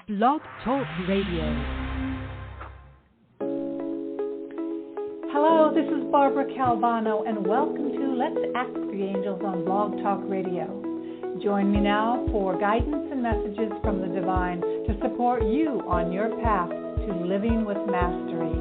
Blog Talk Radio. Hello, this is Barbara Calvano, and welcome to Let's Ask the Angels on Blog Talk Radio. Join me now for guidance and messages from the divine to support you on your path to living with mastery.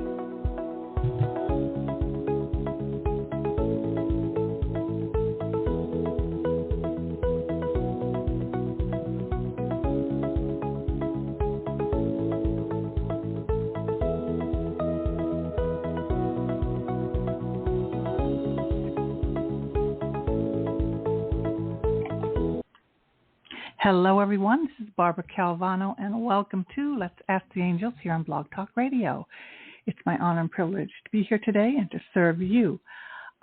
Hello, everyone. This is Barbara Calvano, and welcome to Let's Ask the Angels here on Blog Talk Radio. It's my honor and privilege to be here today and to serve you.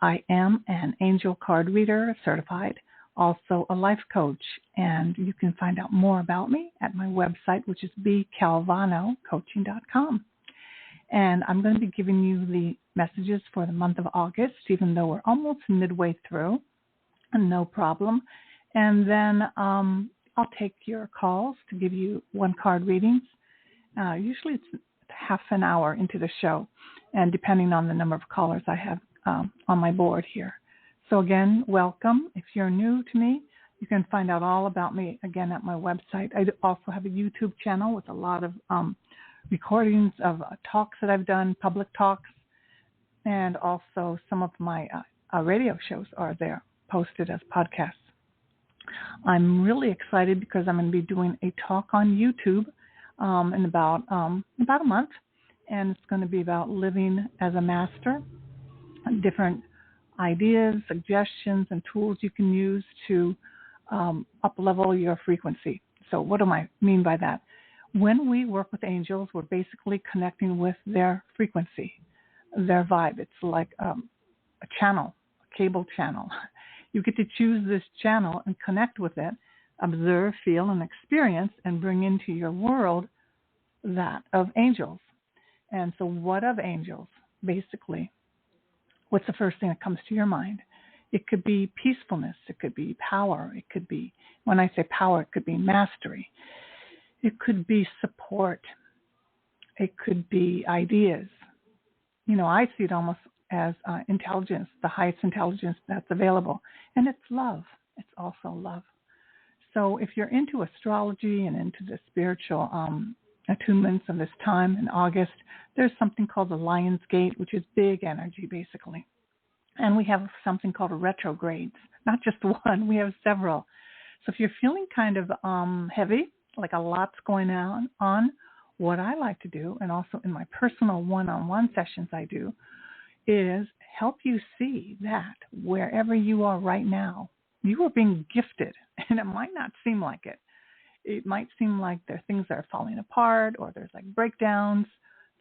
I am an angel card reader, certified, also a life coach, and you can find out more about me at my website, which is bcalvanocoaching.com. And I'm going to be giving you the messages for the month of August, even though we're almost midway through, and no problem. And then I'll take your calls to give you one card readings. Usually it's half an hour into the show, and depending on the number of callers I have on my board here. So again, welcome. If you're new to me, you can find out all about me again at my website. I also have a YouTube channel with a lot of recordings of talks that I've done, public talks, and also some of my radio shows are there posted as podcasts. I'm really excited because I'm going to be doing a talk on YouTube in about a month, and it's going to be about living as a master, different ideas, suggestions, and tools you can use to up-level your frequency. So what do I mean by that? When we work with angels, we're basically connecting with their frequency, their vibe. It's like a channel, a cable channel. You get to choose this channel and connect with it, observe, feel, and experience, and bring into your world that of angels. And so what of angels? Basically, what's the first thing that comes to your mind? It could be peacefulness. It could be power. It could be, when I say power, it could be mastery. It could be support. It could be ideas. You know, I see it almost as intelligence, the highest intelligence that's available. And it's love. It's also love. So if you're into astrology and into the spiritual attunements of this time in August, there's something called the Lion's Gate, which is big energy, basically. And we have something called retrogrades. Not just one, we have several. So if you're feeling kind of heavy, like a lot's going on, what I like to do, and also in my personal one-on-one sessions I do, is help you see that wherever you are right now, you are being gifted, and it might not seem like it. It might seem like there are things that are falling apart, or there's like breakdowns,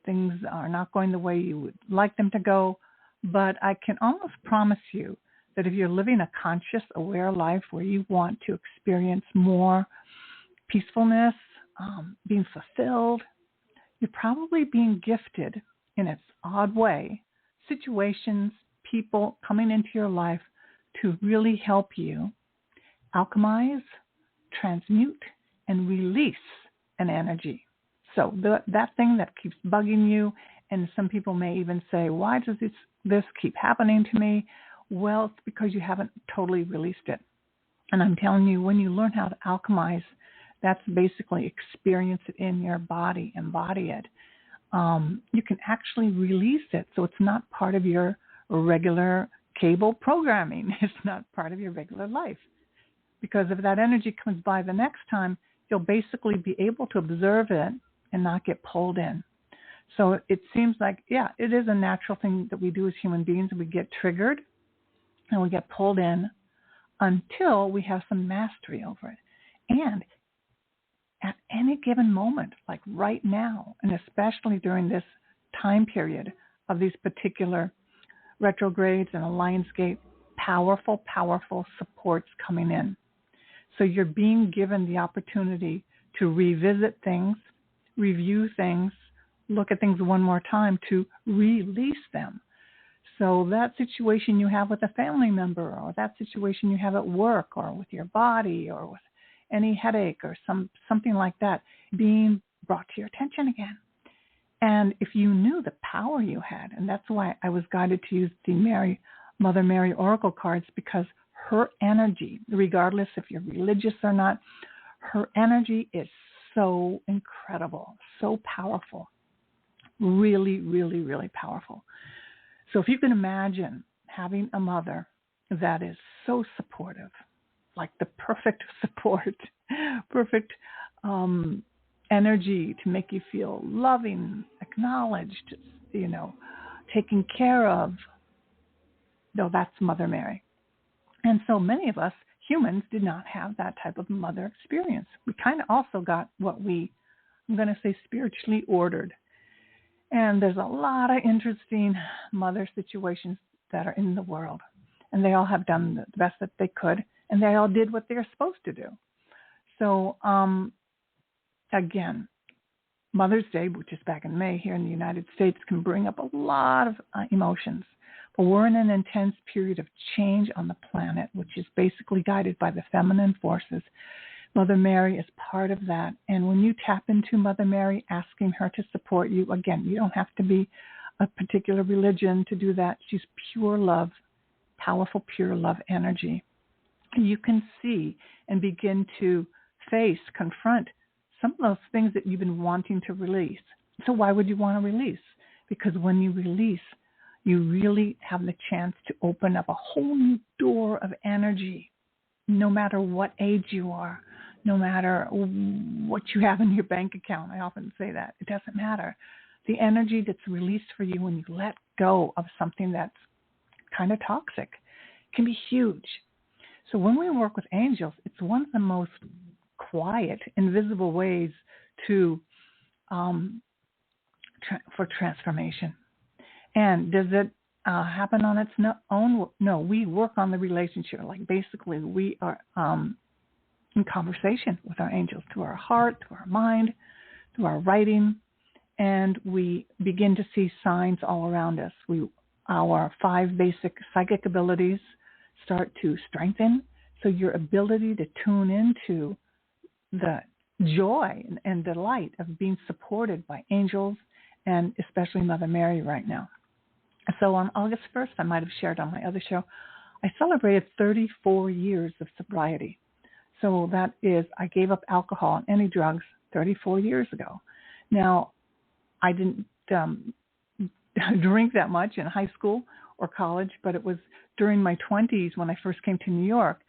things are not going the way you would like them to go, but I can almost promise you that if you're living a conscious, aware life where you want to experience more peacefulness, being fulfilled, you're probably being gifted in its odd way situations, people coming into your life to really help you alchemize, transmute, and release an energy. So that thing that keeps bugging you, and some people may even say, why does this keep happening to me? Well, it's because you haven't totally released it. And I'm telling you, when you learn how to alchemize, that's basically experience it in your body, embody it. You can actually release it, so it's not part of your regular cable programming. It's not part of your regular life. Because if that energy comes by the next time, you'll basically be able to observe it and not get pulled in. So it seems like, yeah, it is a natural thing that we do as human beings. We get triggered and we get pulled in until we have some mastery over it. And at any given moment, like right now, and especially during this time period of these particular retrogrades and a Lion's Gate, powerful, powerful supports coming in. So you're being given the opportunity to revisit things, review things, look at things one more time to release them. So that situation you have with a family member, or that situation you have at work, or with your body, or with any headache or something like that, being brought to your attention again. And if you knew the power you had, and that's why I was guided to use the Mother Mary Oracle cards, because her energy, regardless if you're religious or not, her energy is so incredible, so powerful, really, really, really powerful. So if you can imagine having a mother that is so supportive, like the perfect support, perfect energy to make you feel loving, acknowledged, taken care of. No, that's Mother Mary. And so many of us humans did not have that type of mother experience. We kind of also got what I'm going to say, spiritually ordered. And there's a lot of interesting mother situations that are in the world. And they all have done the best that they could. And they all did what they're supposed to do. So, again, Mother's Day, which is back in May here in the United States, can bring up a lot of emotions. But we're in an intense period of change on the planet, which is basically guided by the feminine forces. Mother Mary is part of that. And when you tap into Mother Mary, asking her to support you, again, you don't have to be a particular religion to do that. She's pure love, powerful, pure love energy. You can see and begin to confront some of those things that you've been wanting to release. So why would you want to release? Because when you release, you really have the chance to open up a whole new door of energy, no matter what age you are, no matter what you have in your bank account. I often say that. It doesn't matter. The energy that's released for you when you let go of something that's kind of toxic can be huge. So when we work with angels, it's one of the most quiet, invisible ways to for transformation. And does it happen on its own? No, we work on the relationship. Like basically we are in conversation with our angels through our heart, through our mind, through our writing, and we begin to see signs all around us. Our 5 basic psychic abilities start to strengthen. So your ability to tune into the joy and delight of being supported by angels and especially Mother Mary right now. So on August 1st, I might have shared on my other show, I celebrated 34 years of sobriety. So that is, I gave up alcohol and any drugs 34 years ago. Now, I didn't drink that much in high school or college, but it was during my 20s when I first came to New York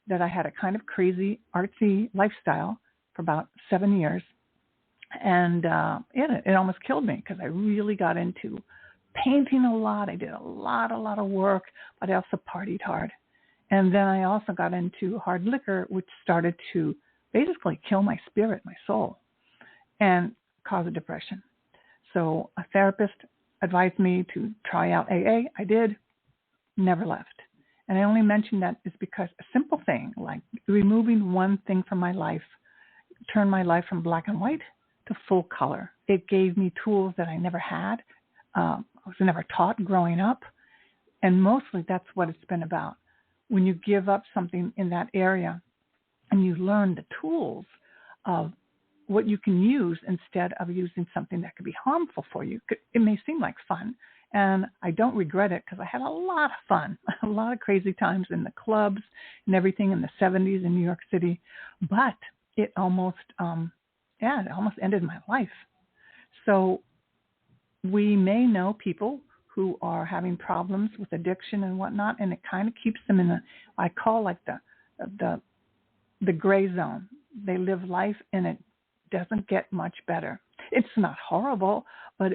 that I had a kind of crazy, artsy lifestyle for about 7 years. And it almost killed me because I really got into painting a lot. I did a lot of work, but I also partied hard. And then I also got into hard liquor, which started to basically kill my spirit, my soul, and cause a depression. So a therapist advised me to try out AA. I did, never left. And I only mention that is because a simple thing like removing one thing from my life turned my life from black and white to full color. It gave me tools that I never had. I was never taught growing up. And mostly that's what it's been about. When you give up something in that area and you learn the tools of what you can use instead of using something that could be harmful for you. It may seem like fun, and I don't regret it because I had a lot of fun, a lot of crazy times in the clubs and everything in the 70s in New York City, but it almost ended my life. So we may know people who are having problems with addiction and whatnot, and it kind of keeps them in I call like the gray zone. They live life and it doesn't get much better. It's not horrible, but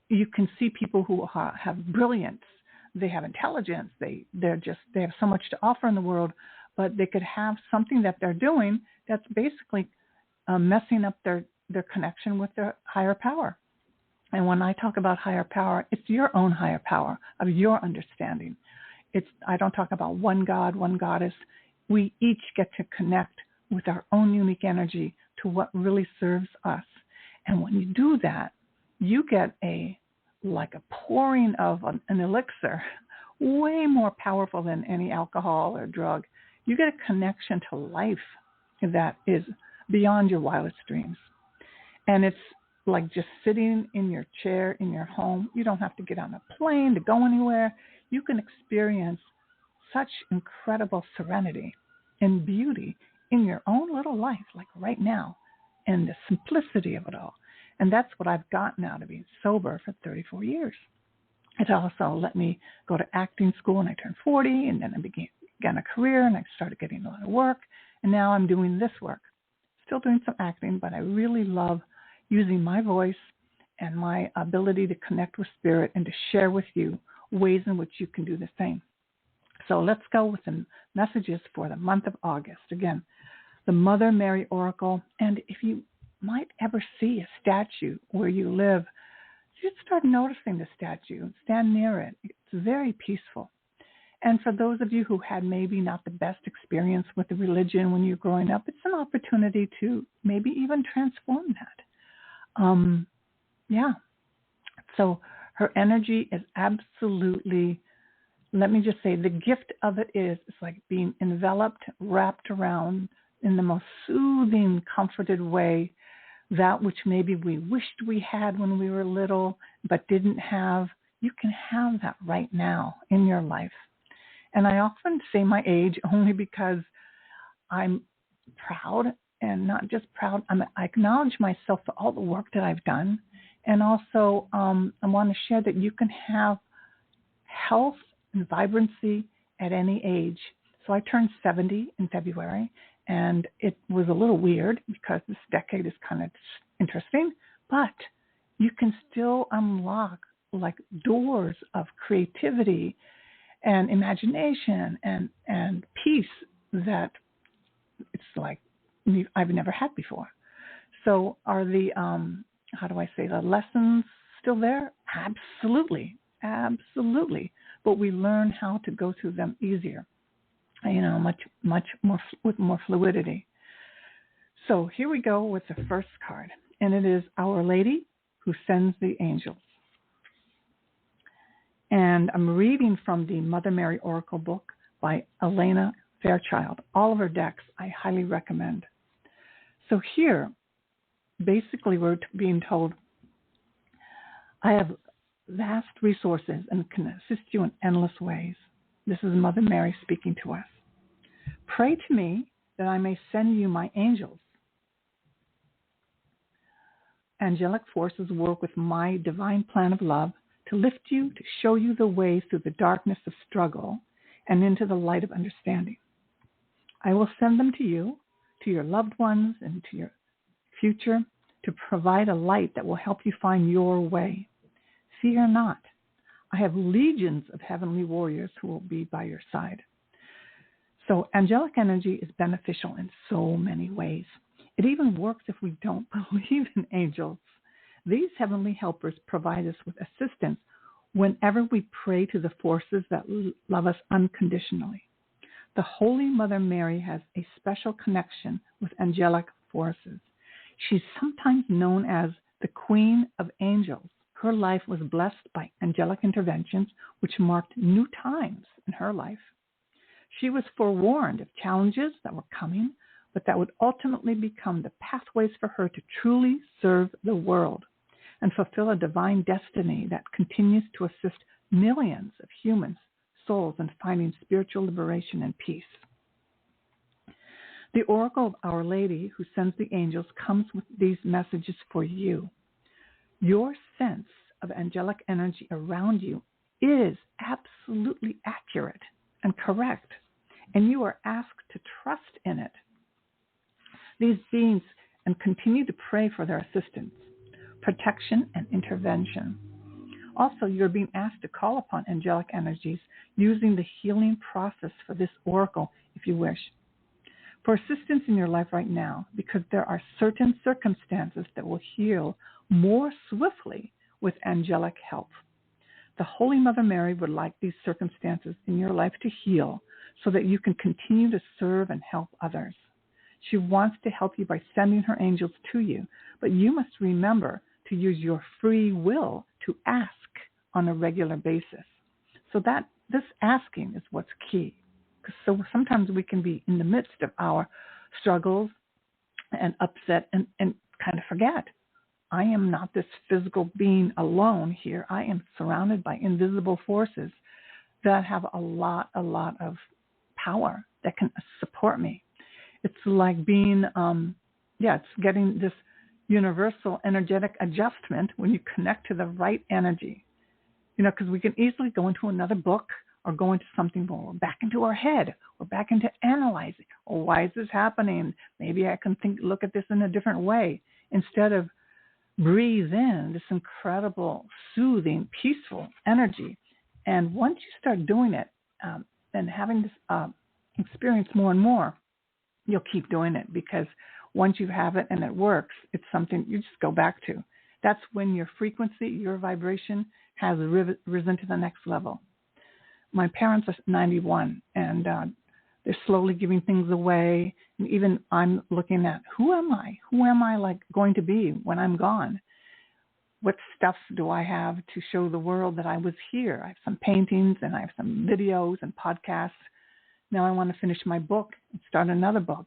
you can see people who have brilliance. They have intelligence. They have so much to offer in the world, but they could have something that they're doing that's basically messing up their connection with their higher power. And when I talk about higher power, it's your own higher power of your understanding. I don't talk about one God, one goddess. We each get to connect with our own unique energy to what really serves us. And when you do that, you get like a pouring of an elixir, way more powerful than any alcohol or drug. You get a connection to life that is beyond your wildest dreams. And it's like just sitting in your chair in your home. You don't have to get on a plane to go anywhere. You can experience such incredible serenity and beauty in your own little life, like right now, and the simplicity of it all. And that's what I've gotten out of being sober for 34 years. It also let me go to acting school when I turned 40, and then I began a career, and I started getting a lot of work, and now I'm doing this work. Still doing some acting, but I really love using my voice and my ability to connect with spirit and to share with you ways in which you can do the same. So let's go with the messages for the month of August. Again, the Mother Mary Oracle. And if you might ever see a statue where you live, just start noticing the statue. Stand near it. It's very peaceful. And for those of you who had maybe not the best experience with the religion when you're growing up, it's an opportunity to maybe even transform that. So her energy is absolutely, let me just say, the gift of it is it's like being enveloped, wrapped around in the most soothing, comforted way, that which maybe we wished we had when we were little but didn't have. You can have that right now in your life. And I often say my age only because I'm proud, and not just proud, I acknowledge myself for all the work that I've done. And also I want to share that you can have health and vibrancy at any age. So I turned 70 in February, and it was a little weird because this decade is kind of interesting, but you can still unlock like doors of creativity and imagination and peace that it's like I've never had before. So are the, the lessons still there? Absolutely. But we learn how to go through them easier, much more with more fluidity. So here we go with the first card, and it is Our Lady who sends the angels. And I'm reading from the Mother Mary Oracle book by Elena Fairchild. All of her decks I highly recommend. So here, basically we're being told, I have vast resources and can assist you in endless ways. This is Mother Mary speaking to us. Pray to me that I may send you my angels. Angelic forces work with my divine plan of love to lift you, to show you the way through the darkness of struggle and into the light of understanding. I will send them to you, to your loved ones, and to your future to provide a light that will help you find your way. Fear not. I have legions of heavenly warriors who will be by your side. So angelic energy is beneficial in so many ways. It even works if we don't believe in angels. These heavenly helpers provide us with assistance whenever we pray to the forces that love us unconditionally. The Holy Mother Mary has a special connection with angelic forces. She's sometimes known as the Queen of Angels. Her life was blessed by angelic interventions, which marked new times in her life. She was forewarned of challenges that were coming, but that would ultimately become the pathways for her to truly serve the world and fulfill a divine destiny that continues to assist millions of humans, souls, in finding spiritual liberation and peace. The Oracle of Our Lady who sends the angels comes with these messages for you. Your sense of angelic energy around you is absolutely accurate and correct, and you are asked to trust in it. These beings and continue to pray for their assistance, protection, and intervention. Also, you're being asked to call upon angelic energies using the healing process for this oracle if you wish, for assistance in your life right now, because there are certain circumstances that will heal more swiftly with angelic help. The Holy Mother Mary would like these circumstances in your life to heal so that you can continue to serve and help others. She wants to help you by sending her angels to you, but you must remember to use your free will to ask on a regular basis. So that this asking is what's key. So sometimes we can be in the midst of our struggles and upset and kind of forget. I am not this physical being alone here. I am surrounded by invisible forces that have a lot of power that can support me. It's like being, it's getting this universal energetic adjustment when you connect to the right energy. Because we can easily go into another book or go into something more back into our head or back into analyzing. Oh, why is this happening? Maybe I can look at this in a different way instead of breathe in this incredible, soothing, peaceful energy. And once you start doing it and having this experience more and more, you'll keep doing it, because once you have it and it works, it's something you just go back to. That's when your frequency, your vibration has risen to the next level. My parents are 91, and they're slowly giving things away. And even I'm looking at, who am I? Who am I going to be when I'm gone? What stuff do I have to show the world that I was here? I have some paintings and I have some videos and podcasts. Now I want to finish my book and start another book.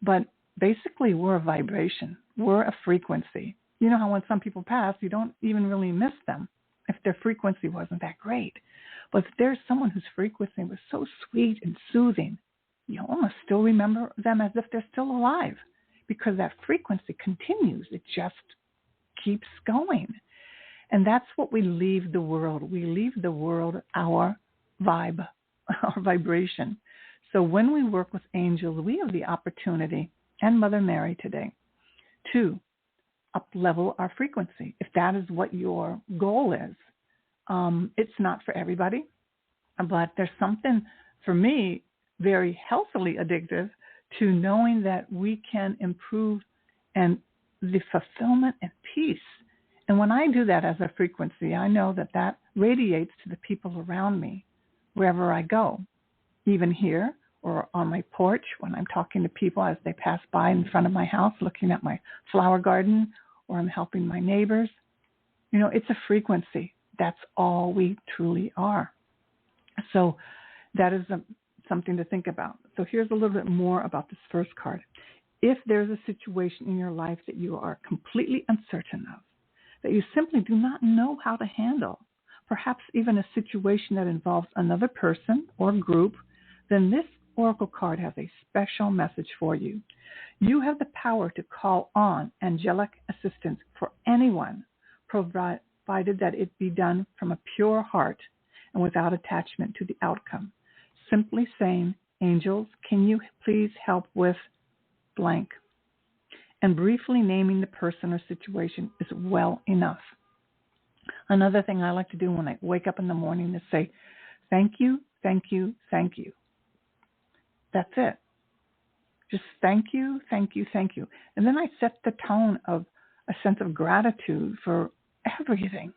But basically, we're a vibration. We're a frequency. You know how when some people pass, you don't even really miss them if their frequency wasn't that great. But if there's someone whose frequency was so sweet and soothing, you almost still remember them as if they're still alive, because that frequency continues. It just keeps going. And that's what we leave the world. We leave the world our vibe, our vibration. So when we work with angels, we have the opportunity, and Mother Mary today, to up-level our frequency. If that is what your goal is, it's not for everybody, but there's something, for me, very healthily addictive to knowing that we can improve and the fulfillment and peace. And when I do that as a frequency, I know that that radiates to the people around me wherever I go, even here or on my porch when I'm talking to people as they pass by in front of my house, looking at my flower garden, or I'm helping my neighbors. It's a frequency. That's all we truly are. So that is something to think about. So here's a little bit more about this first card. If there's a situation in your life that you are completely uncertain of, that you simply do not know how to handle, perhaps even a situation that involves another person or group, then this oracle card has a special message for you. You have the power to call on angelic assistance for anyone, provided that it be done from a pure heart and without attachment to the outcome. Simply saying, angels, can you please help with blank? And briefly naming the person or situation is well enough. Another thing I like to do when I wake up in the morning is say, thank you, thank you, thank you. That's it. Just thank you, thank you, thank you. And then I set the tone of a sense of gratitude for everything,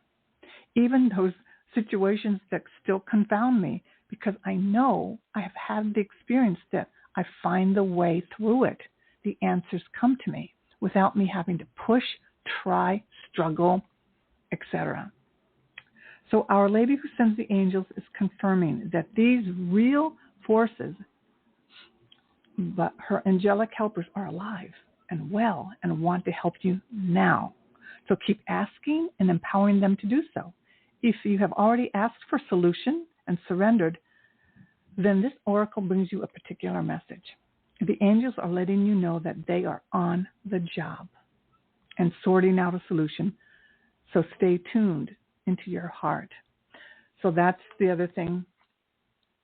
even those situations that still confound me, because I know I have had the experience that I find the way through it. The answers come to me without me having to push, try, struggle, etc. So Our Lady who sends the angels is confirming that these real forces, but her angelic helpers, are alive and well and want to help you now. So keep asking and empowering them to do so. If you have already asked for solution and surrendered, then this oracle brings you a particular message. The angels are letting you know that they are on the job and sorting out a solution. So stay tuned into your heart. So that's the other thing.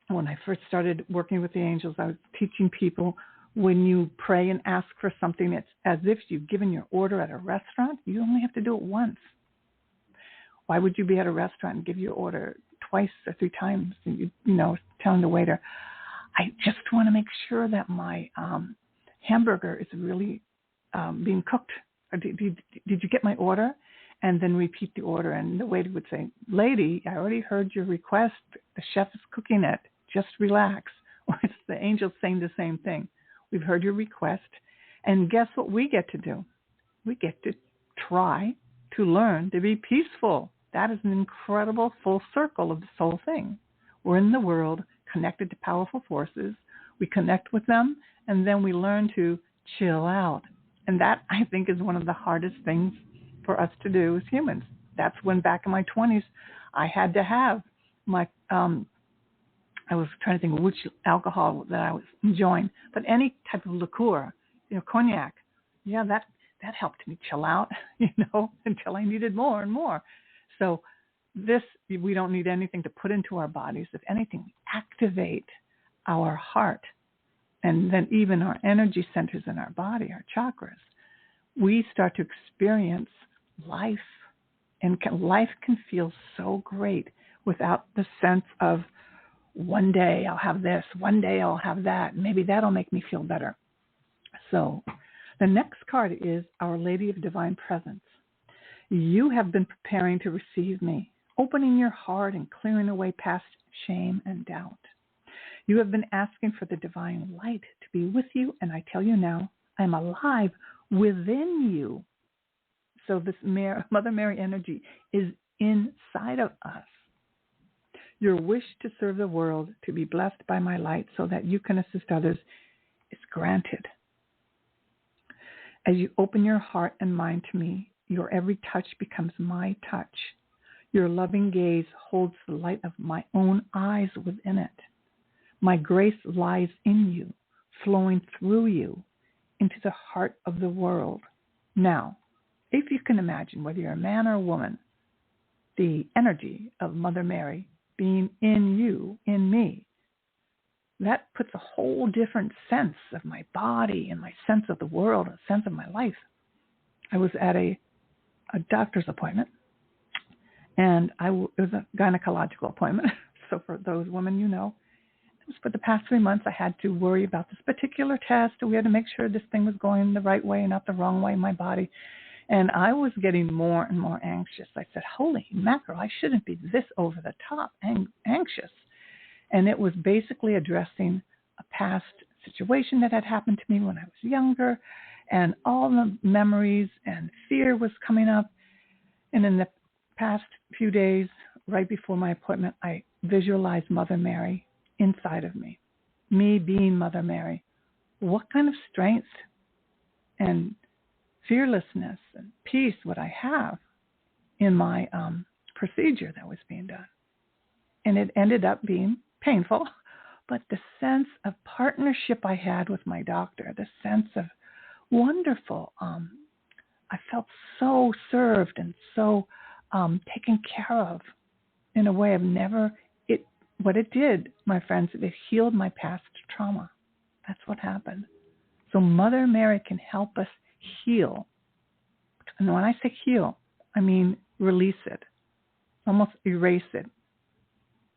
When I first started working with the angels, I was teaching people, when you pray and ask for something, it's as if you've given your order at a restaurant. You only have to do it once. Why would you be at a restaurant and give your order twice or three times? And telling the waiter, I just want to make sure that my hamburger is really being cooked. Or did you get my order? And then repeat the order. And the waiter would say, lady, I already heard your request. The chef is cooking it. Just relax. Or it's the angels saying the same thing. We've heard your request. And guess what we get to do? We get to try to learn to be peaceful. That is an incredible full circle of this whole thing. We're in the world connected to powerful forces. We connect with them, and then we learn to chill out. And that, I think, is one of the hardest things for us to do as humans. That's when back in my 20s, I had to have my, I was trying to think of which alcohol that I was enjoying, but any type of liqueur, cognac, yeah, that helped me chill out, until I needed more and more. So we don't need anything to put into our bodies. If anything, activate our heart and then even our energy centers in our body, our chakras. We start to experience life, and life can feel so great without the sense of one day I'll have this, one day I'll have that, maybe that'll make me feel better. So the next card is Our Lady of Divine Presence. You have been preparing to receive me, opening your heart and clearing away past shame and doubt. You have been asking for the divine light to be with you, and I tell you now, I'm alive within you. So this Mother Mary energy is inside of us. Your wish to serve the world, to be blessed by my light so that you can assist others, is granted. As you open your heart and mind to me, your every touch becomes my touch. Your loving gaze holds the light of my own eyes within it. My grace lies in you, flowing through you into the heart of the world. Now, if you can imagine, whether you're a man or a woman, the energy of Mother Mary being in you, in me, that puts a whole different sense of my body and my sense of the world, a sense of my life. I was at a doctor's appointment, and it was a gynecological appointment. So for those women, for the past 3 months, I had to worry about this particular test. We had to make sure this thing was going the right way, not the wrong way in my body. And I was getting more and more anxious. I said, holy mackerel, I shouldn't be this over the top anxious. And it was basically addressing a past situation that had happened to me when I was younger, and all the memories and fear was coming up. And in the past few days, right before my appointment, I visualized Mother Mary inside of me being Mother Mary. What kind of strength and fearlessness and peace would I have in my procedure that was being done? And it ended up being painful, but the sense of partnership I had with my doctor, the sense of wonderful, I felt so served and so taken care of in a way I've never. What it did, my friends, it healed my past trauma. That's what happened. So Mother Mary can help us heal. And when I say heal, I mean release it, almost erase it.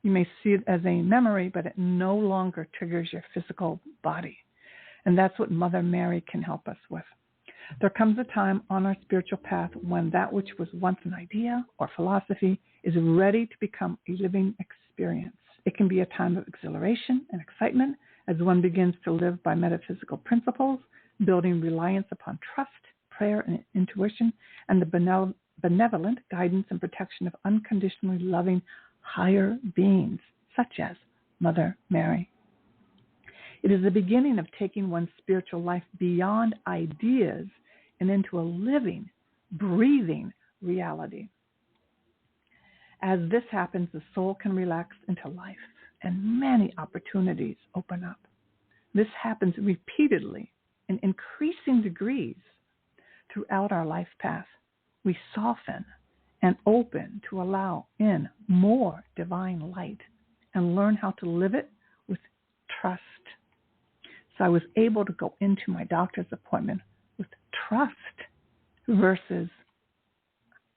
You may see it as a memory, but it no longer triggers your physical body. And that's what Mother Mary can help us with. There comes a time on our spiritual path when that which was once an idea or philosophy is ready to become a living experience. It can be a time of exhilaration and excitement as one begins to live by metaphysical principles, building reliance upon trust, prayer, and intuition, and the benevolent guidance and protection of unconditionally loving higher beings, such as Mother Mary. It is the beginning of taking one's spiritual life beyond ideas and into a living, breathing reality. As this happens, the soul can relax into life, and many opportunities open up. This happens repeatedly in increasing degrees throughout our life path. We soften and open to allow in more divine light and learn how to live it with trust. So I was able to go into my doctor's appointment with trust versus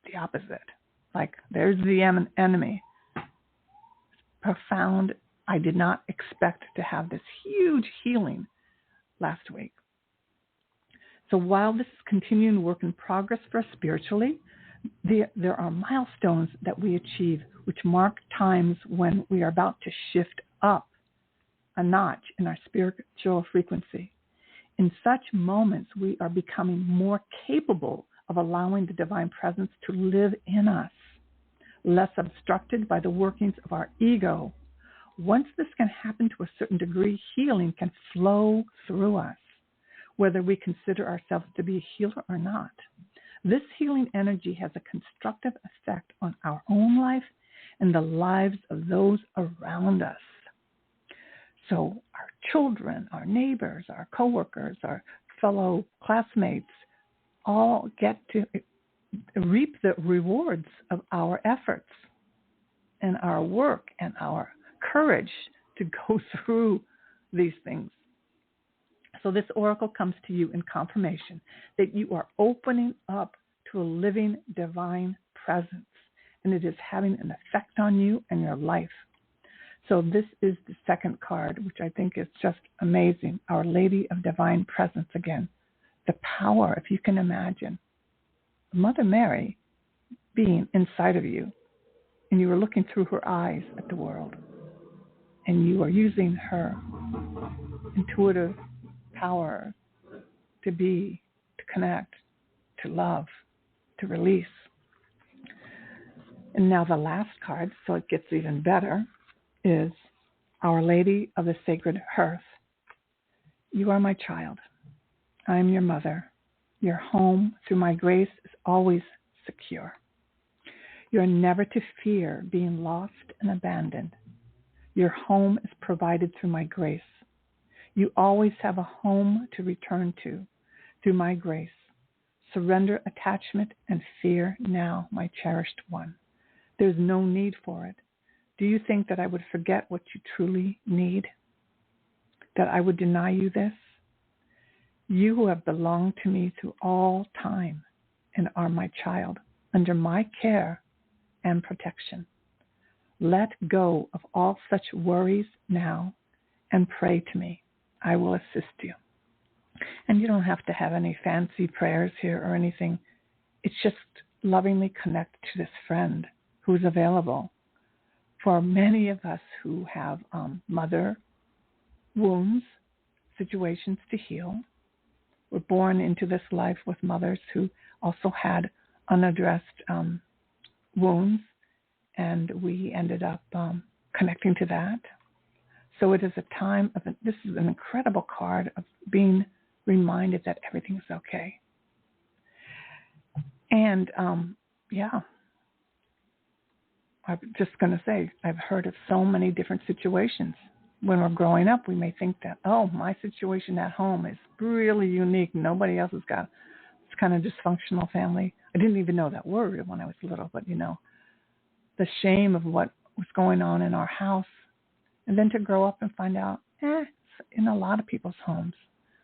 the opposite. Like, there's the enemy. Profound. I did not expect to have this huge healing last week. So while this is continuing work in progress for us spiritually, there are milestones that we achieve which mark times when we are about to shift up a notch in our spiritual frequency. In such moments, we are becoming more capable of allowing the divine presence to live in us, less obstructed by the workings of our ego. Once this can happen to a certain degree, healing can flow through us, whether we consider ourselves to be a healer or not. This healing energy has a constructive effect on our own life and the lives of those around us. So our children, our neighbors, our coworkers, our fellow classmates all get to reap the rewards of our efforts and our work and our courage to go through these things. So this oracle comes to you in confirmation that you are opening up to a living divine presence, and it is having an effect on you and your life. So this is the second card, which I think is just amazing. Our Lady of Divine Presence again. The power, if you can imagine, Mother Mary being inside of you, and you are looking through her eyes at the world, and you are using her intuitive power to be, to connect, to love, to release. And now the last card, so it gets even better, is Our Lady of the Sacred Hearth. You are my child. I am your mother. Your home through my grace is always secure. You are never to fear being lost and abandoned. Your home is provided through my grace. You always have a home to return to through my grace. Surrender attachment and fear now, my cherished one. There's no need for it. Do you think that I would forget what you truly need? That I would deny you this? You who have belonged to me through all time and are my child, under my care and protection. Let go of all such worries now and pray to me. I will assist you. And you don't have to have any fancy prayers here or anything. It's just lovingly connect to this friend who's available. For many of us who have mother wounds, situations to heal, we're born into this life with mothers who also had unaddressed wounds, and we ended up connecting to that. So it is a time of, this is an incredible card of being reminded that everything's okay. And I'm just going to say, I've heard of so many different situations. When we're growing up, we may think that, oh, my situation at home is really unique. Nobody else has got this kind of dysfunctional family. I didn't even know that word when I was little, but, the shame of what was going on in our house. And then to grow up and find out, it's in a lot of people's homes.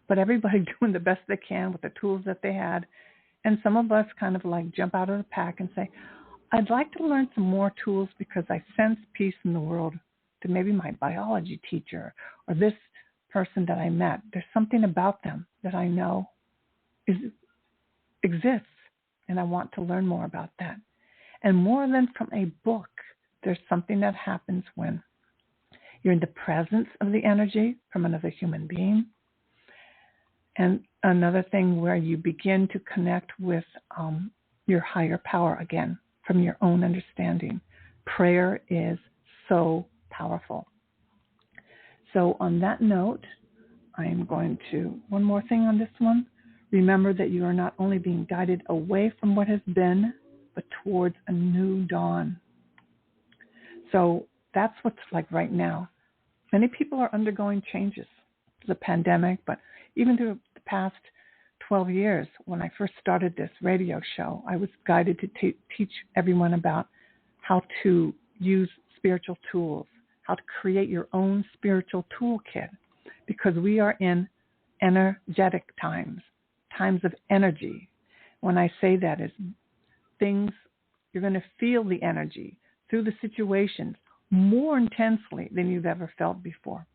But everybody doing the best they can with the tools that they had. And some of us kind of like jump out of the pack and say, I'd like to learn some more tools because I sense peace in the world, to maybe my biology teacher or this person that I met. There's something about them that I know exists, and I want to learn more about that. And more than from a book, there's something that happens when you're in the presence of the energy from another human being. And another thing where you begin to connect with your higher power again from your own understanding. Prayer is so powerful. So on that note, I am going to, one more thing on this one. Remember that you are not only being guided away from what has been, but towards a new dawn. So that's what's like right now. Many people are undergoing changes. The pandemic, but even through the past 12 years, when I first started this radio show, I was guided to teach everyone about how to use spiritual tools, how to create your own spiritual toolkit, because we are in energetic times, times of energy. When I say that, is things, you're going to feel the energy through the situations more intensely than you've ever felt before.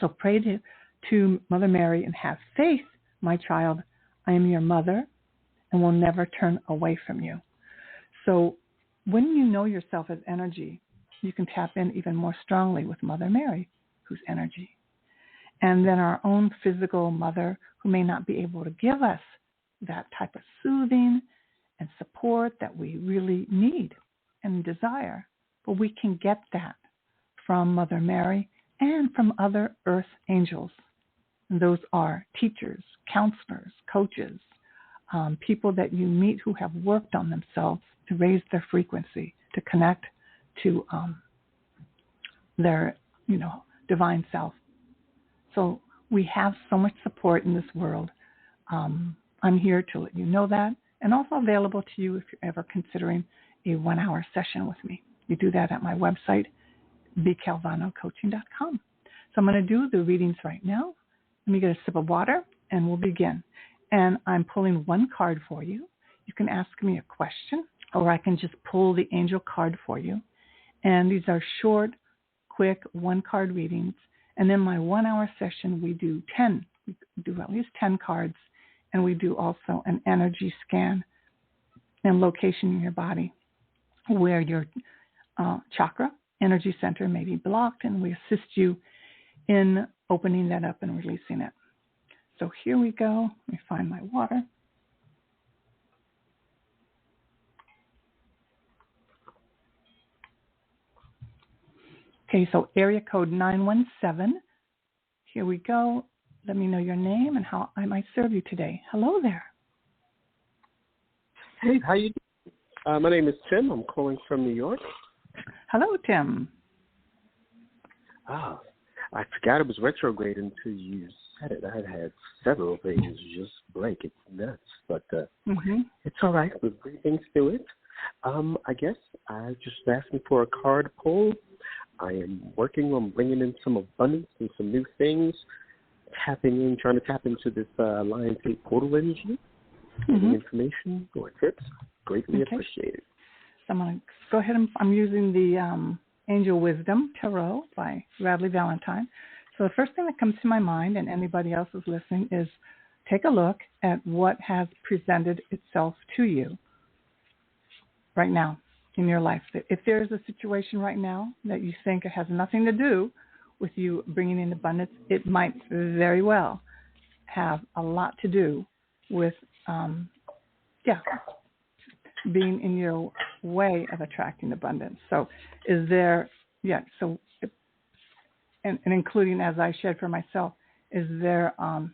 So pray to Mother Mary and have faith, my child. I am your mother and will never turn away from you. So when you know yourself as energy, you can tap in even more strongly with Mother Mary, who's energy. And then our own physical mother, who may not be able to give us that type of soothing and support that we really need and desire. But we can get that from Mother Mary and from other earth angels. And those are teachers, counselors, coaches, people that you meet who have worked on themselves to raise their frequency, to connect to their, divine self. So we have so much support in this world. I'm here to let you know that, and also available to you if you're ever considering a 1-hour session with me. You do that at my website, bcalvanocoaching.com. So I'm going to do the readings right now. Let me get a sip of water, and we'll begin. And I'm pulling one card for you. You can ask me a question, or I can just pull the angel card for you. And these are short, quick, one-card readings. And in my 1-hour session, we do 10. We do at least 10 cards. And we do also an energy scan and location in your body where your chakra, energy center may be blocked, and we assist you in opening that up and releasing it. So here we go. Let me find my water. Okay, so area code 917. Here we go. Let me know your name and how I might serve you today. Hello there. Hey, how you doing? My name is Tim. I'm calling from New York. Hello, Tim. Ah, I forgot it was retrograde until you said it. I had several things just break. It's nuts, but it's all right. We're breathing through it. I guess I just asking for a card pull. I am working on bringing in some abundance and some new things. Trying to tap into this Lionsgate portal energy. Any information or tips? Greatly appreciated. So I'm going to go ahead and I'm using the Angel Wisdom Tarot by Radley Valentine. So the first thing that comes to my mind, and anybody else who's listening, is take a look at what has presented itself to you right now in your life. If there's a situation right now that you think it has nothing to do with you bringing in abundance, it might very well have a lot to do with, being in your way of attracting abundance. So is there, and including as I shared for myself, is there a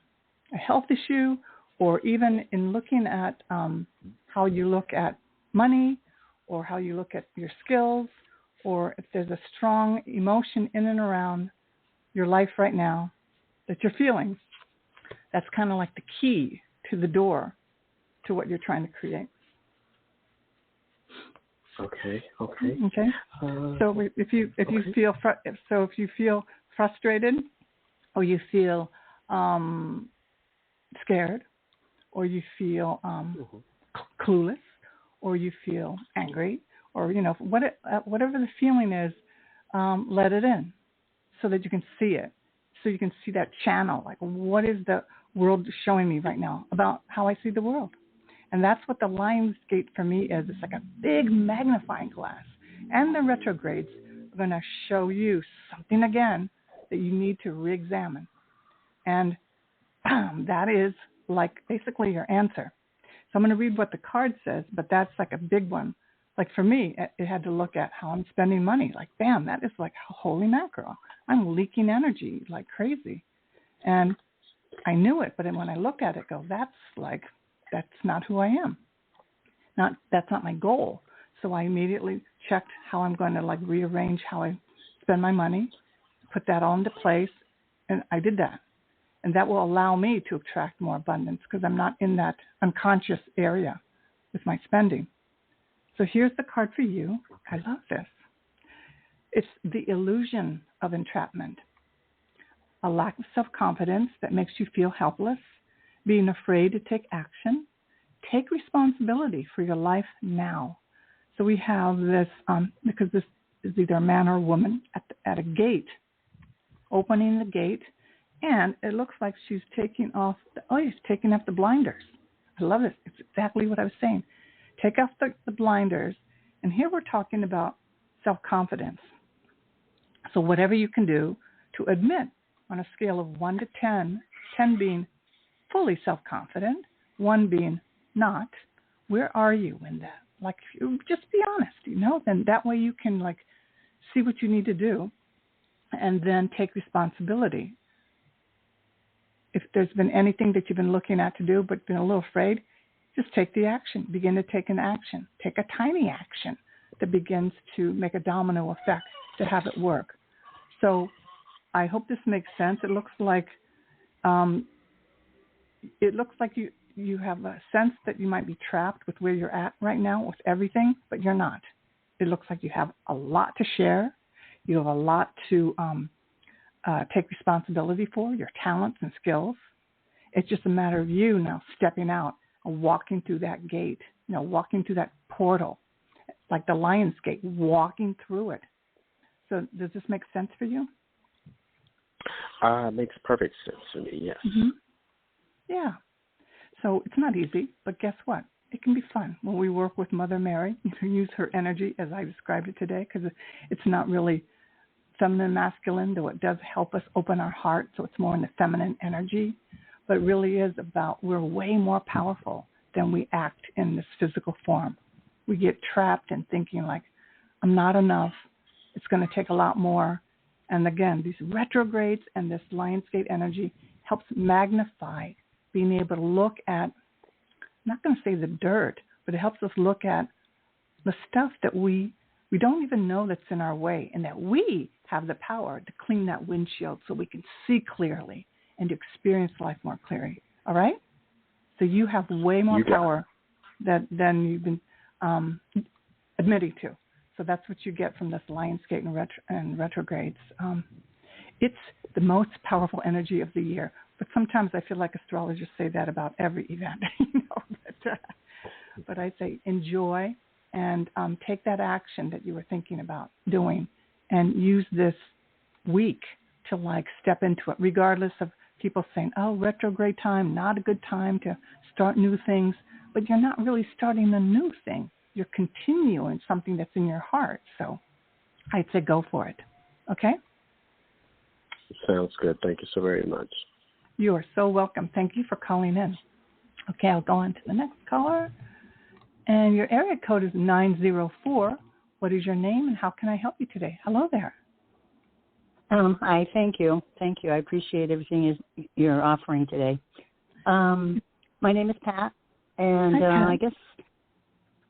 health issue, or even in looking at how you look at money, or how you look at your skills, or if there's a strong emotion in and around your life right now that you're feeling, that's kind of like the key to the door to what you're trying to create. Okay. So if you feel frustrated, or you feel scared, or you feel clueless, or you feel angry, or whatever the feeling is, let it in, so that you can see it, so you can see that channel, like what is the world showing me right now about how I see the world. And that's what the Lionsgate for me is. It's like a big magnifying glass. And the retrogrades are going to show you something again that you need to re-examine. And that is like basically your answer. So I'm going to read what the card says, but that's like a big one. Like for me, it had to look at how I'm spending money. Like, bam, that is like holy mackerel. I'm leaking energy like crazy. And I knew it, but then when I look at it, go, that's not who I am. That's not my goal. So I immediately checked how I'm going to like rearrange how I spend my money, put that all into place, and I did that. And that will allow me to attract more abundance because I'm not in that unconscious area with my spending. So here's the card for you. I love this. It's the illusion of entrapment. A lack of self-confidence that makes you feel helpless, being afraid to take action. Take responsibility for your life now. So we have this, because this is either a man or a woman at a gate, opening the gate, and it looks like she's taking off the blinders. I love it. It's exactly what I was saying. Take off the blinders, and here we're talking about self-confidence. So whatever you can do to admit on a scale of 1 to 10, 10 being fully self-confident, 1 being not, where are you in that? Like, if you just be honest, then that way you can like see what you need to do and then take responsibility. If there's been anything that you've been looking at to do but been a little afraid, just take the action. Begin to take an action. Take a tiny action that begins to make a domino effect to have it work. So I hope this makes sense. It looks like you have a sense that you might be trapped with where you're at right now with everything, but you're not. It looks like you have a lot to share. You have a lot to take responsibility for, your talents and skills. It's just a matter of you now stepping out and walking through that gate, walking through that portal, like the Lion's Gate, walking through it. So does this make sense for you? Makes perfect sense to me, yes. Mm-hmm. Yeah. So it's not easy, but guess what? It can be fun when we work with Mother Mary. Use her energy as I described it today, because it's not really feminine, masculine, though it does help us open our heart, so it's more in the feminine energy. But it really is about we're way more powerful than we act in this physical form. We get trapped in thinking like, I'm not enough. It's going to take a lot more. And again, these retrogrades and this Lionsgate energy helps magnify being able to look at, I'm not going to say the dirt, but it helps us look at the stuff that we don't even know that's in our way, and that we have the power to clean that windshield so we can see clearly and to experience life more clearly. All right? So you have way more power than you've been admitting to. So that's what you get from this Lionsgate and retrogrades. It's the most powerful energy of the year. But sometimes I feel like astrologers say that about every event. But I say enjoy and take that action that you were thinking about doing and use this week to step into it, regardless of people saying, oh, retrograde time, not a good time to start new things. But you're not really starting a new thing. You're continuing something that's in your heart. So I'd say go for it. Okay? Sounds good. Thank you so very much. You are so welcome. Thank you for calling in. Okay, I'll go on to the next caller. And your area code is 904. What is your name and how can I help you today? Hello there. Hi, thank you. Thank you. I appreciate everything you're offering today. My name is Pat, and Hi, Pat. I guess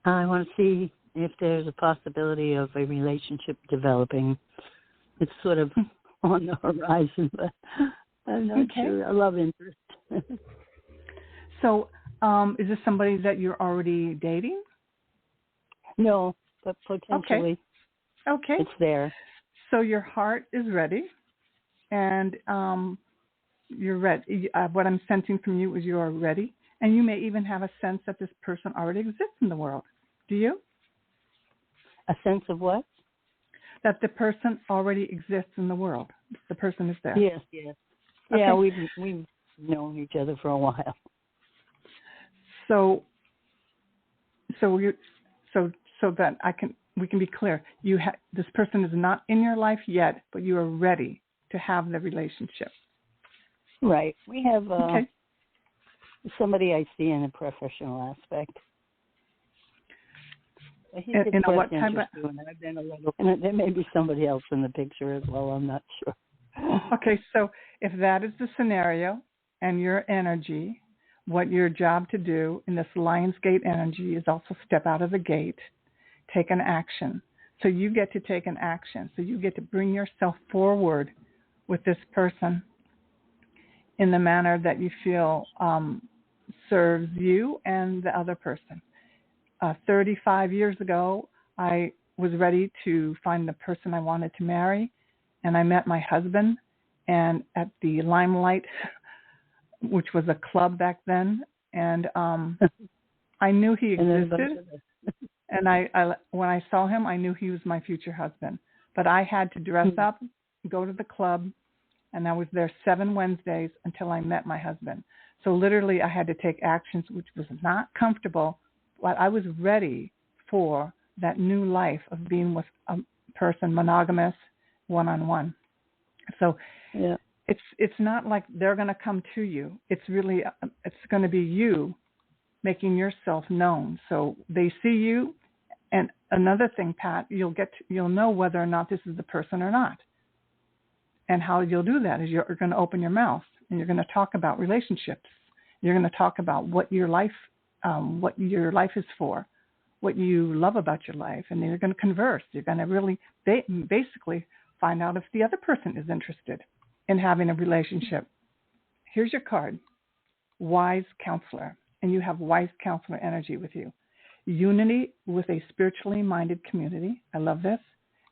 I want to see if there's a possibility of a relationship developing. It's sort of on the horizon, but I'm not sure. I love interest. So is this somebody that you're already dating? No, but potentially. Okay. It's there. So your heart is ready, and you're ready. What I'm sensing from you is you're ready, and you may even have a sense that this person already exists in the world. Do you? A sense of what? That the person already exists in the world. The person is there. Yes. Okay. Yeah, we've known each other for a while. So that we can be clear. This person is not in your life yet, but you are ready to have the relationship. Right. We have somebody I see in a professional aspect. In a what type of? I've been a little, and there may be somebody else in the picture as well. I'm not sure. Okay, so if that is the scenario and your energy, what your job to do in this Lionsgate energy is also step out of the gate, take an action. So you get to take an action. So you get to bring yourself forward with this person in the manner that you feel serves you and the other person. 35 years ago, I was ready to find the person I wanted to marry, and I met my husband, and at the Limelight, which was a club back then, and I knew he existed, and I when I saw him, I knew he was my future husband. But I had to dress up, go to the club, and I was there 7 Wednesdays until I met my husband. So literally I had to take actions, which was not comfortable, but I was ready for that new life of being with a person, monogamous, one-on-one. So it's not like they're going to come to you. It's really, it's going to be you making yourself known. So they see you. And another thing, Pat, you'll know whether or not this is the person or not. And how you'll do that is you're going to open your mouth and you're going to talk about relationships. You're going to talk about what your life what your life is for, what you love about your life, and then you're going to converse. You're going to really basically find out if the other person is interested in having a relationship. Here's your card, Wise Counselor, and you have Wise Counselor energy with you. Unity with a spiritually minded community. I love this.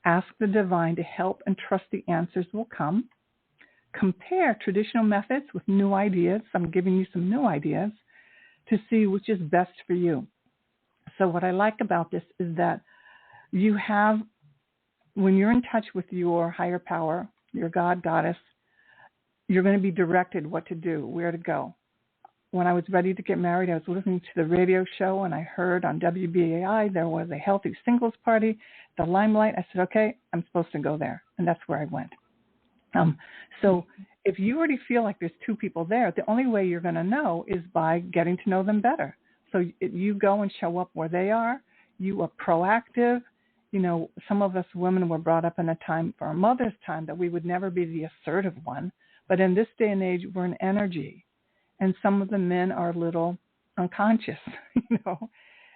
Ask the divine to help and trust the answers will come. Compare traditional methods with new ideas. I'm giving you some new ideas to see which is best for you. So what I like about this is that you have, when you're in touch with your higher power, your God, Goddess, you're going to be directed what to do, where to go. When I was ready to get married, I was listening to the radio show, and I heard on WBAI there was a healthy singles party, the Limelight. I said, okay, I'm supposed to go there, and that's where I went. So if you already feel like there's two people there, the only way you're going to know is by getting to know them better. So you go and show up where they are. You are proactive. You know, some of us women were brought up in a time, for our mother's time, that we would never be the assertive one. But in this day and age, we're an energy. And some of the men are a little unconscious, you know.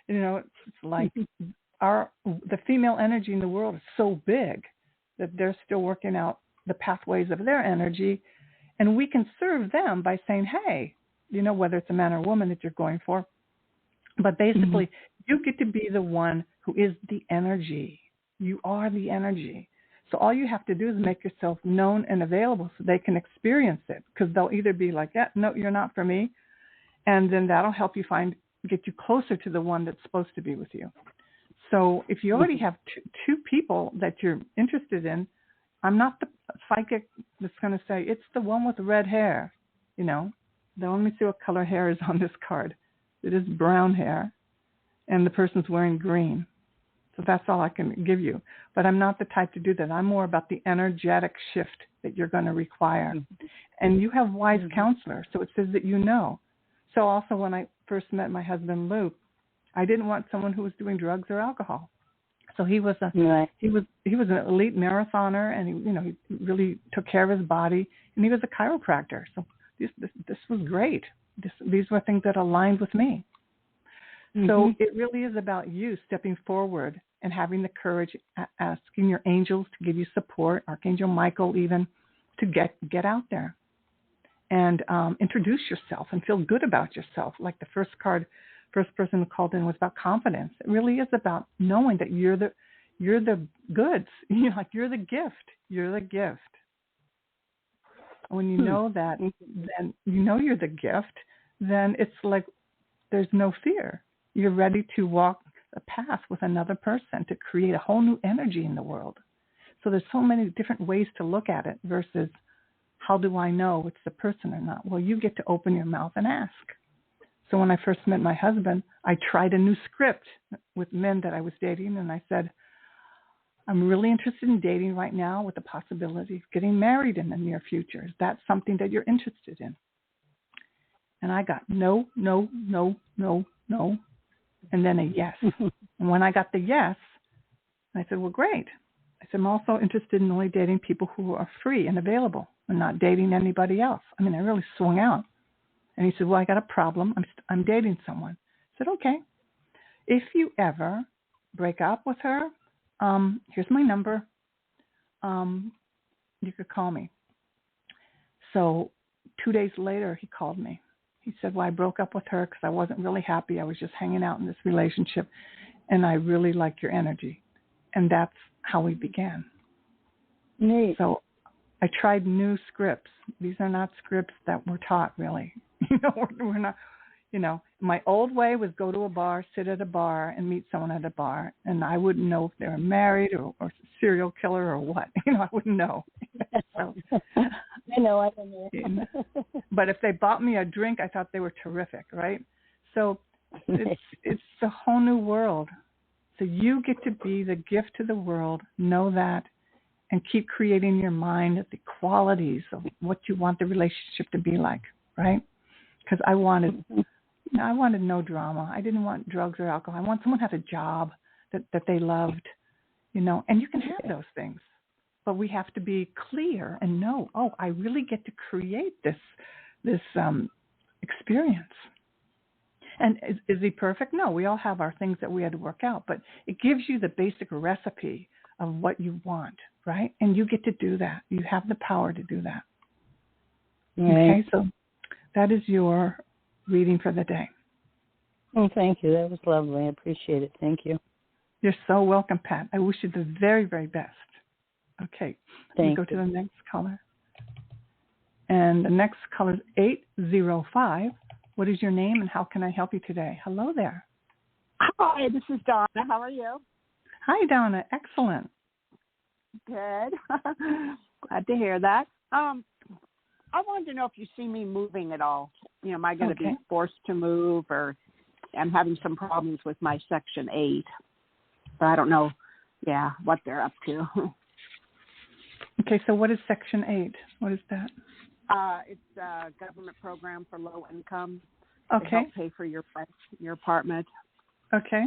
It's like the female energy in the world is so big that they're still working out the pathways of their energy. And we can serve them by saying, hey, you know, whether it's a man or a woman that you're going for. But basically, you get to be the one who is the energy. You are the energy. So all you have to do is make yourself known and available so they can experience it, because they'll either be like, yeah, no, you're not for me. And then that'll help you get you closer to the one that's supposed to be with you. So if you already have two people that you're interested in, I'm not the psychic that's going to say, it's the one with the red hair. You know, let me see what color hair is on this card. It is brown hair, and the person's wearing green. So that's all I can give you. But I'm not the type to do that. I'm more about the energetic shift that you're going to require. And you have Wise Counselor, so it says that you know. So also when I first met my husband, Lou, I didn't want someone who was doing drugs or alcohol. So he was he was an elite marathoner, and he really took care of his body, and he was a chiropractor. So this was great. These were things that aligned with me. So it really is about you stepping forward and having the courage, asking your angels to give you support, Archangel Michael even, to get out there and introduce yourself and feel good about yourself. Like the first person who called in was about confidence. It really is about knowing that you're the goods. You're the gift. You're the gift. When you know that, then you know you're the gift. Then it's like there's no fear. You're ready to walk a path with another person to create a whole new energy in the world. So there's so many different ways to look at it versus how do I know it's the person or not? Well, you get to open your mouth and ask. So when I first met my husband, I tried a new script with men that I was dating, and I said, I'm really interested in dating right now with the possibility of getting married in the near future. Is that something that you're interested in? And I got no, and then a yes. And when I got the yes, I said, well, great. I said, I'm also interested in only dating people who are free and available and not dating anybody else. I mean, I really swung out. And he said, well, I got a problem. I'm dating someone. I said, okay. If you ever break up with her, here's my number. You could call me. So 2 days later, he called me. He said, well, I broke up with her because I wasn't really happy. I was just hanging out in this relationship, and I really like your energy. And that's how we began. Neat. So I tried new scripts. These are not scripts that we're taught, really. We're not, my old way was go to a bar, sit at a bar, and meet someone at a bar. And I wouldn't know if they were married or serial killer or what. I wouldn't know. So, I don't know. But if they bought me a drink, I thought they were terrific, right? So it's a whole new world. So you get to be the gift to the world, know that, and keep creating in your mind the qualities of what you want the relationship to be like, right? Because I wanted no drama. I didn't want drugs or alcohol. I want someone who had a job that they loved, and you can have those things. But we have to be clear and know, I really get to create this experience. And is he perfect? No, we all have our things that we had to work out, but it gives you the basic recipe of what you want, right? And you get to do that. You have the power to do that. Right. Okay, so that is your reading for the day. Oh, thank you. That was lovely. I appreciate it. Thank you. You're so welcome, Pat. I wish you the very, very best. Okay, let me go to the next caller. And the next caller is 805. What is your name and how can I help you today? Hello there. Hi, this is Donna. How are you? Hi, Donna. Excellent. Good. Glad to hear that. I wanted to know if you see me moving at all. Am I going to be forced to move, or I'm having some problems with my Section 8. So I don't know, what they're up to. Okay, so what is Section 8? What is that? It's a government program for low income. Okay. To help pay for your apartment. Okay.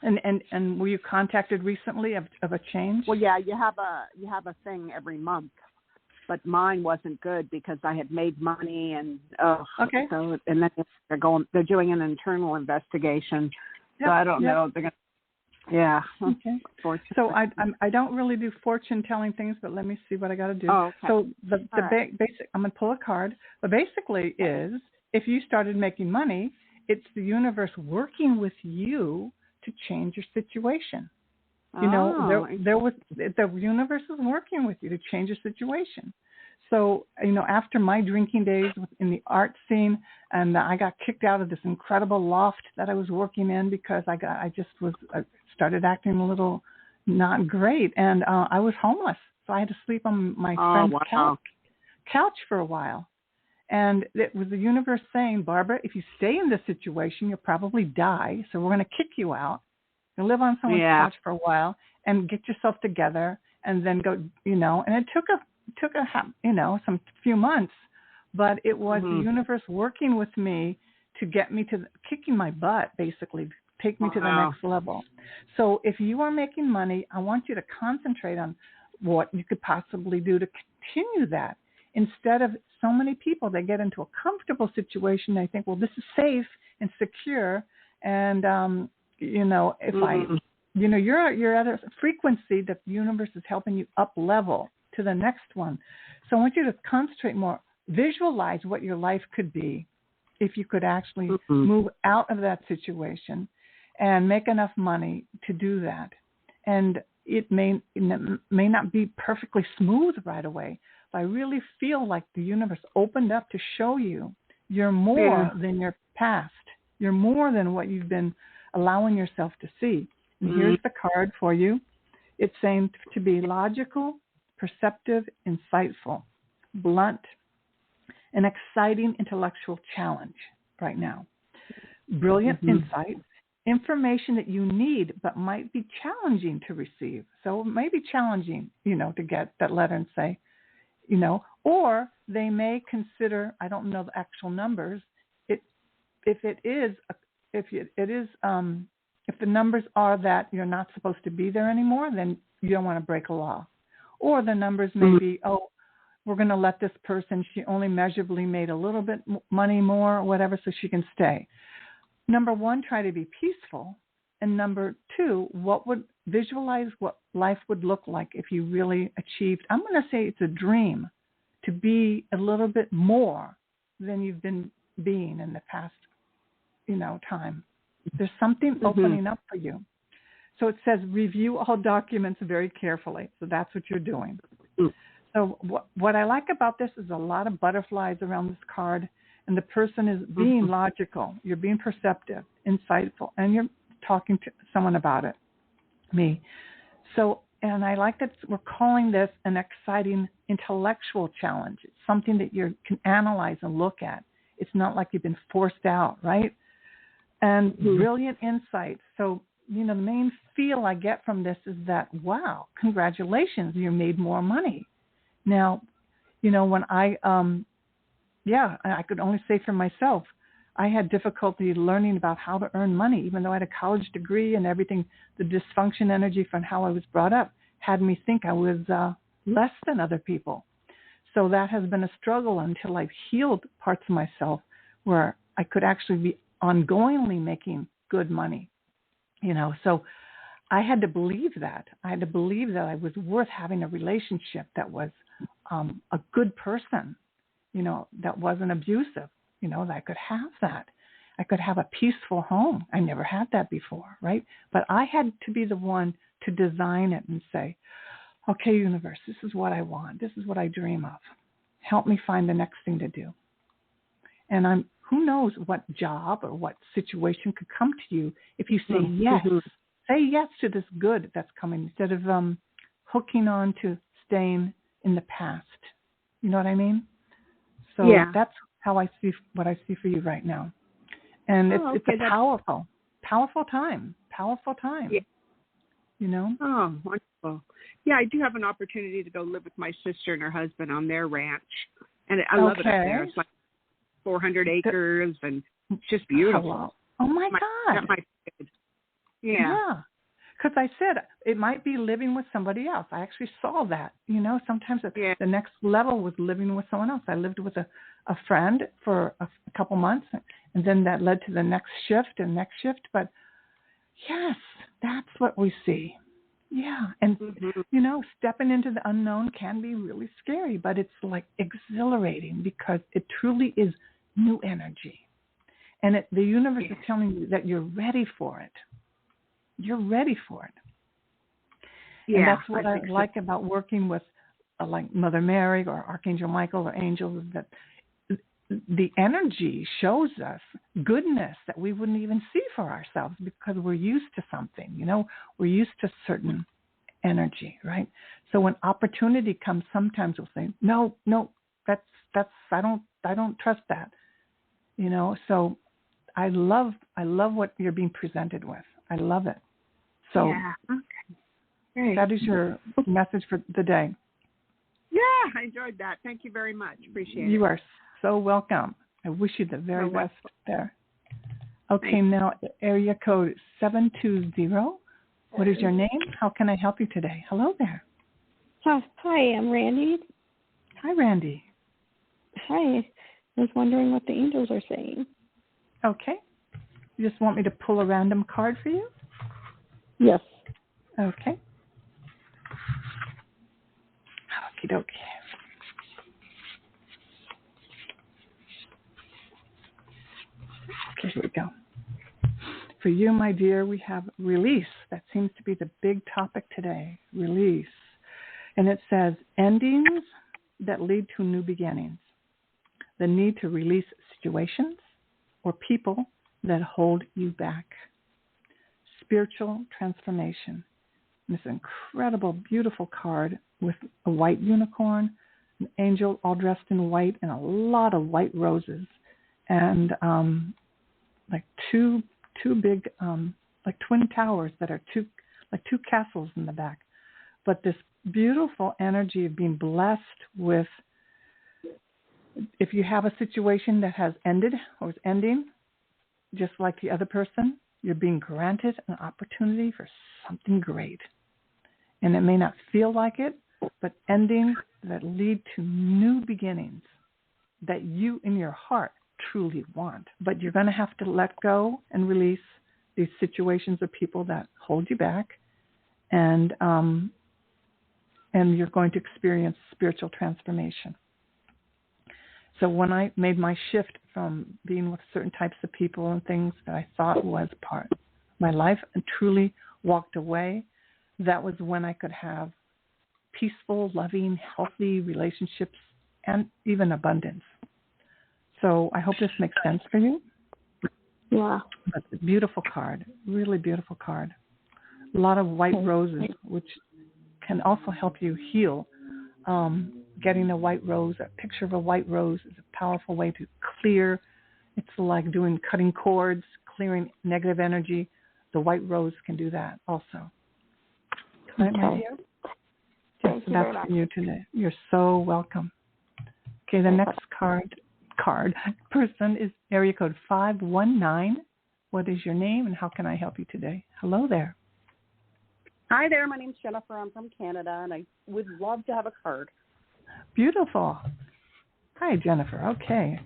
And were you contacted recently of a change? Well, yeah, you have a thing every month, but mine wasn't good because I had made money and okay. So and then they're doing an internal investigation. So I don't know. They're gonna. Yeah. Okay. So I don't really do fortune telling things, but let me see what I got to do. Oh, okay. So the basic, I'm going to pull a card, but basically is if you started making money, it's the universe working with you to change your situation. The universe is working with you to change your situation. So, after my drinking days in the art scene, and I got kicked out of this incredible loft that I was working in because I started acting a little not great, and I was homeless. So I had to sleep on my friend's couch for a while. And it was the universe saying, Barbara, if you stay in this situation, you'll probably die. So we're going to kick you out. You'll live on someone's couch for a while and get yourself together and then go, and it took some few months, but it was the universe working with me to get me to kicking my butt, basically, take me to the next level. So if you are making money, I want you to concentrate on what you could possibly do to continue that. Instead of so many people, they get into a comfortable situation. They think, well, this is safe and secure. And, if you're at a frequency that the universe is helping you up level to the next one. So I want you to concentrate more, visualize what your life could be if you could actually move out of that situation and make enough money to do that. And it may not be perfectly smooth right away, but I really feel like the universe opened up to show you you're more than your past. You're more than what you've been allowing yourself to see. And here's the card for you. It's saying to be logical, perceptive, insightful, blunt, an exciting intellectual challenge right now. Brilliant insights, information that you need but might be challenging to receive. So it may be challenging, to get that letter and say, or they may consider, I don't know the actual numbers, if the numbers are that you're not supposed to be there anymore, then you don't want to break a law. Or the numbers may be, we're going to let this person, she only measurably made a little bit money more or whatever, so she can stay. Number one, try to be peaceful. And number two, visualize what life would look like if you really achieved, I'm going to say it's a dream to be a little bit more than you've been being in the past, time. There's something opening up for you. So it says review all documents very carefully. So that's what you're doing. So what I like about this is a lot of butterflies around this card, and the person is being logical. You're being perceptive, insightful, and you're talking to someone about it, me. So, and I like that we're calling this an exciting intellectual challenge. It's something that you can analyze and look at. It's not like you've been forced out, right? And brilliant insights. So, the main feel I get from this is that, wow, congratulations, you made more money. Now, when I could only say for myself, I had difficulty learning about how to earn money, even though I had a college degree and everything. The dysfunction energy from how I was brought up had me think I was less than other people. So that has been a struggle until I've healed parts of myself where I could actually be ongoingly making good money, So I had to believe that. I had to believe that I was worth having a relationship that was a good person, that wasn't abusive, that I could have that. I could have a peaceful home. I never had that before, right? But I had to be the one to design it and say, okay, universe, this is what I want. This is what I dream of. Help me find the next thing to do. And who knows what job or what situation could come to you if you say yes. Say yes to this good that's coming instead of hooking on to staying in the past. You know what I mean? So that's how I see what I see for you right now. And it's a powerful time. Yeah. Oh, wonderful. Yeah, I do have an opportunity to go live with my sister and her husband on their ranch. And I love it up there. It's like 400 acres and it's just beautiful. Hello. Oh, my God. Yeah. Because I said it might be living with somebody else. I actually saw that. Sometimes the next level was living with someone else. I lived with a friend for a couple months, and then that led to the next shift and next shift. But, yes, that's what we see. Yeah. And, stepping into the unknown can be really scary, but it's like exhilarating because it truly is new energy. And the universe is telling you that you're ready for it. You're ready for it. Yeah, and that's what I like about working with like Mother Mary or Archangel Michael or angels, is that the energy shows us goodness that we wouldn't even see for ourselves because we're used to something, we're used to certain energy, right? So when opportunity comes, sometimes we'll say, no, that's I don't trust that, So I love what you're being presented with. I love it. So that is your message for the day. Yeah, I enjoyed that. Thank you very much. Appreciate it. You are so welcome. I wish you the very best there. Okay, now area code 720. What is your name? How can I help you today? Hello there. Hi, I'm Randy. Hi, Randy. Hi. I was wondering what the angels are saying. Okay. You just want me to pull a random card for you? Yes. Okay. Okie dokie. Okay, here we go. For you, my dear, we have release. That seems to be the big topic today, release. And it says, endings that lead to new beginnings. The need to release situations or people that hold you back. Spiritual transformation. This incredible, beautiful card with a white unicorn, an angel all dressed in white, and a lot of white roses, and like two big, like twin towers that are two castles in the back. But this beautiful energy of being blessed with, if you have a situation that has ended or is ending, just like the other person, you're being granted an opportunity for something great. And it may not feel like it, but endings that lead to new beginnings that you in your heart truly want. But you're going to have to let go and release these situations or people that hold you back, and you're going to experience spiritual transformation. So when I made my shift from being with certain types of people and things that I thought was part of my life and truly walked away, that was when I could have peaceful, loving, healthy relationships and even abundance. So I hope this makes sense for you. Yeah. But a beautiful card, really beautiful card. A lot of white roses, which can also help you heal. Getting a white rose, a picture of a white rose is a powerful way to clear. It's like cutting cords, clearing negative energy. The white rose can do that also. Right, my dear? Yes, that's for you today. You're so welcome. Okay, the next person is area code 519. What is your name and how can I help you today? Hello there. Hi there, my name's Jennifer. I'm from Canada, and I would love to have a card. Beautiful. Hi, Jennifer. Okay.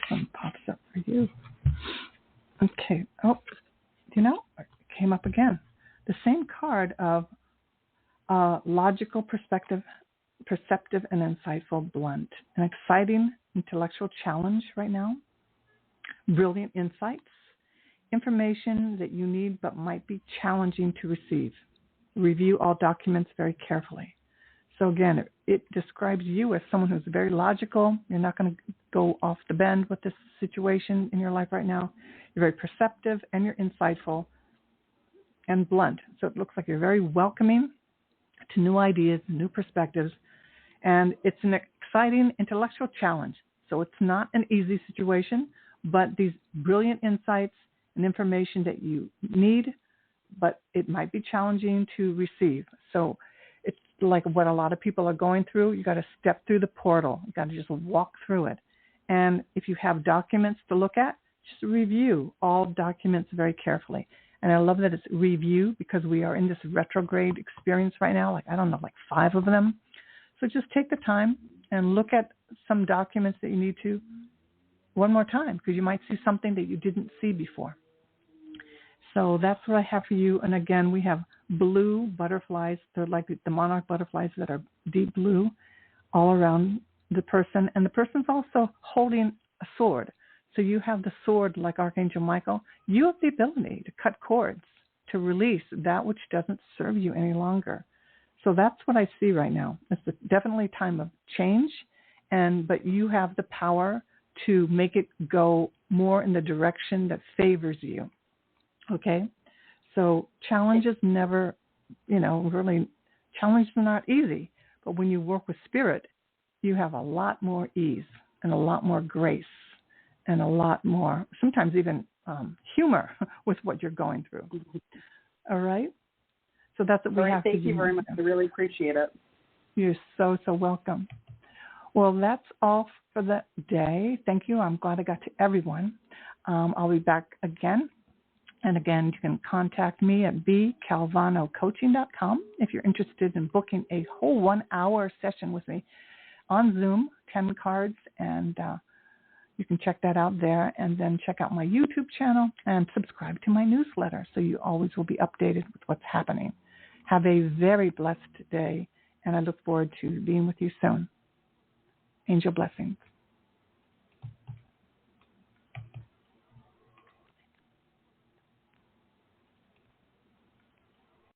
one pops up for you. Okay. Oh, it came up again. The same card of logical, perceptive, and insightful, blunt. An exciting intellectual challenge right now. Brilliant insights. Information that you need but might be challenging to receive. Review all documents very carefully. So again, it describes you as someone who's very logical. You're not going to go off the bend with this situation in your life right now. You're very perceptive and you're insightful and blunt. So it looks like you're very welcoming to new ideas, new perspectives, and it's an exciting intellectual challenge. So it's not an easy situation, but these brilliant insights and information that you need, but it might be challenging to receive. So it's like what a lot of people are going through. You got to step through the portal. You got to just walk through it. And if you have documents to look at, just review all documents very carefully. And I love that it's review because we are in this retrograde experience right now, like 5 of them. So just take the time and look at some documents that you need to one more time because you might see something that you didn't see before. So that's what I have for you. And again, we have blue butterflies. They're like the monarch butterflies that are deep blue all around the person. And the person's also holding a sword. So you have the sword like Archangel Michael. You have the ability to cut cords, to release that which doesn't serve you any longer. So that's what I see right now. It's definitely a time of change, but you have the power to make it go more in the direction that favors you. Okay? So challenges never, really, challenges are not easy. But when you work with spirit, you have a lot more ease and a lot more grace and a lot more, sometimes even humor with what you're going through. All right? So that's what we have to do. Thank you very much. I really appreciate it. You're so, so welcome. Well, that's all for the day. Thank you. I'm glad I got to everyone. I'll be back again. And again, you can contact me at bcalvanocoaching.com if you're interested in booking a whole 1-hour session with me on Zoom, 10 cards, and you can check that out there, and then check out my YouTube channel and subscribe to my newsletter so you always will be updated with what's happening. Have a very blessed day, and I look forward to being with you soon. Angel blessings.